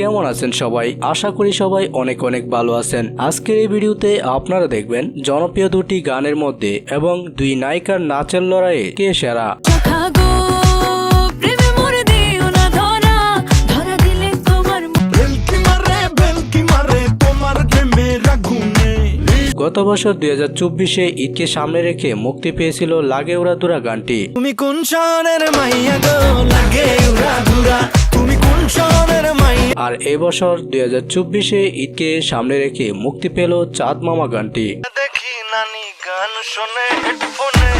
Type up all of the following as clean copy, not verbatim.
কেমন আছেন সবাই? আশা করি সবাই অনেক অনেক ভালো আছেন। আজকের এই ভিডিওতে আপনারা দেখবেন জনপ্রিয় দুটি গানের মধ্যে এবং দুই নায়িকার নাচের লড়াইয়ে কে সেরা। গত বছর 2024-এ ঈদকে সামনে রেখে মুক্তি পেয়েছিল লাগে উড়াধুরা গানটি। তুমি কোন শহরের মাইয়া গো লাগে উড়াধুরা, তুমি কোন শহরের মাইয়া। আর এই বছর 2024-এ ঈদকে সামনে রেখে মুক্তি পেল চাঁদ মামা গানটি। দেখি নানি গান শুনে হেডফোনে।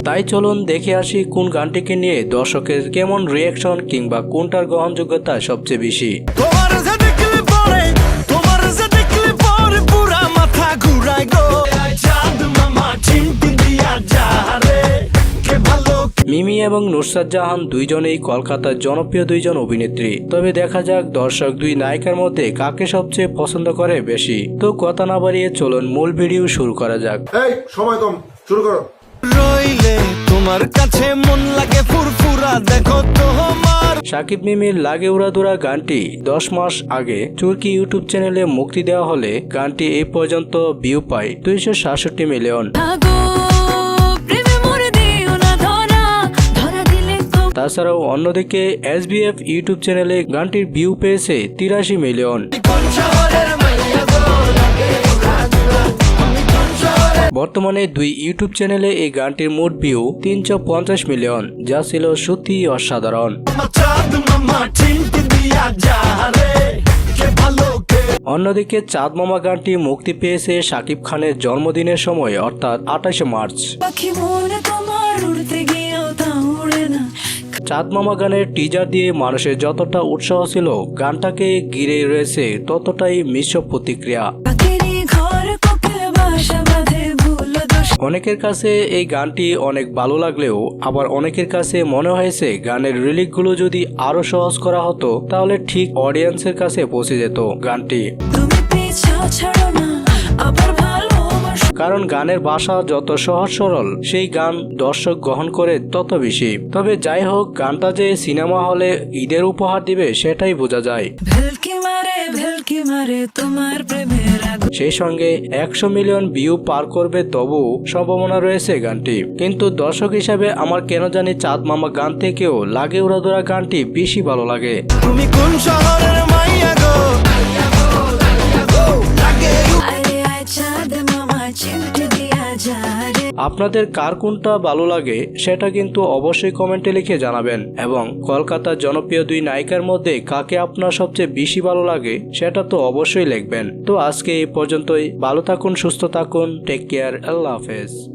তাই চলুন দেখে আসি কোন গানটিকে নিয়ে দর্শকের কেমন রিয়াকশন কিংবা কোনটার গ্রহণযোগ্যতা সবচেয়ে বেশি। মিমি এবং নুসরাত জাহান দুইজনেই কলকাতার জনপ্রিয় দুইজন অভিনেত্রী। তবে দেখা যাক দর্শক দুই নায়িকার মধ্যে কাকে সবচেয়ে পছন্দ করে বেশি। তো কথা না বাড়িয়ে চলুন মূল ভিডিও শুরু করা যাক। এই সময় কম, শুরু করো। রইলে তোমার কাছে মন লাগে ফুরফুরা, দেখো তোমার। সাকিব মিমির লাগে উড়াধুরা গানটি 10 মাস আগে তুর্কি ইউটিউব চ্যানেলে মুক্তি দেওয়া হলে গানটি এই পর্যন্ত ভিউ পায় 267 মিলিয়ন। তাছাড়াও অন্যদিকে SBF ইউটিউব চ্যানেলে গানটির ভিউ পেয়েছে 83 মিলিয়ন। বর্তমানে দুই ইউটিউব চ্যানেলে এই গানটির মোট ভিউ 350 মিলিয়ন, যা ছিল সত্যি অসাধারণ। অন্যদিকে চাঁদ মামা গানটি মুক্তি পেয়েছে শাকিব খানের জন্মদিনের সময় অর্থাৎ 28 মার্চ। চাঁদ মামা গানের টিজার দিয়ে মানুষের যতটা উৎসাহ ছিল, গানটাকে ঘিরে রয়েছে ততটাই মিশ্র প্রতিক্রিয়া। অনেকের কাছে এই গানটি অনেক ভালো লাগলেও আবার অনেকের কাছে মনে হয়েছে গানের লিরিকগুলো যদি আরো সহজ করা হতো তাহলে ঠিক অডিয়েন্সের কাছে পৌঁছে যেত গানটি। কারণ গানের ভাষা যত সহজ সরল, সেই গান দর্শক গ্রহণ করে তত বেশি। তবে যাই হোক, গানটা যে সিনেমা হলে ঈদের উপহার দিবে সেটাই বোঝা যায়। সেই সঙ্গে 100 মিলিয়ন ভিউ পার করবে তবু সম্ভাবনা রয়েছে গানটি। কিন্তু দর্শক হিসাবে আমার কেন জানি চাঁদ মামা গান থেকেও লাগে উড়াধুরা গানটি বেশি ভালো লাগে। তুমি কোন শহরের মাইয়া গো। আপনাদের কার কোনটা ভালো লাগে সেটা কিন্তু অবশ্যই কমেন্টে লিখে জানাবেন, এবং কলকাতার জনপ্রিয় দুই নায়িকার মধ্যে কাকে আপনার সবচেয়ে বেশি ভালো লাগে সেটা তো অবশ্যই লিখবেন। তো আজকে এই পর্যন্তই। ভালো থাকুন, সুস্থ থাকুন, টেক কেয়ার, আল্লাহ হাফেজ।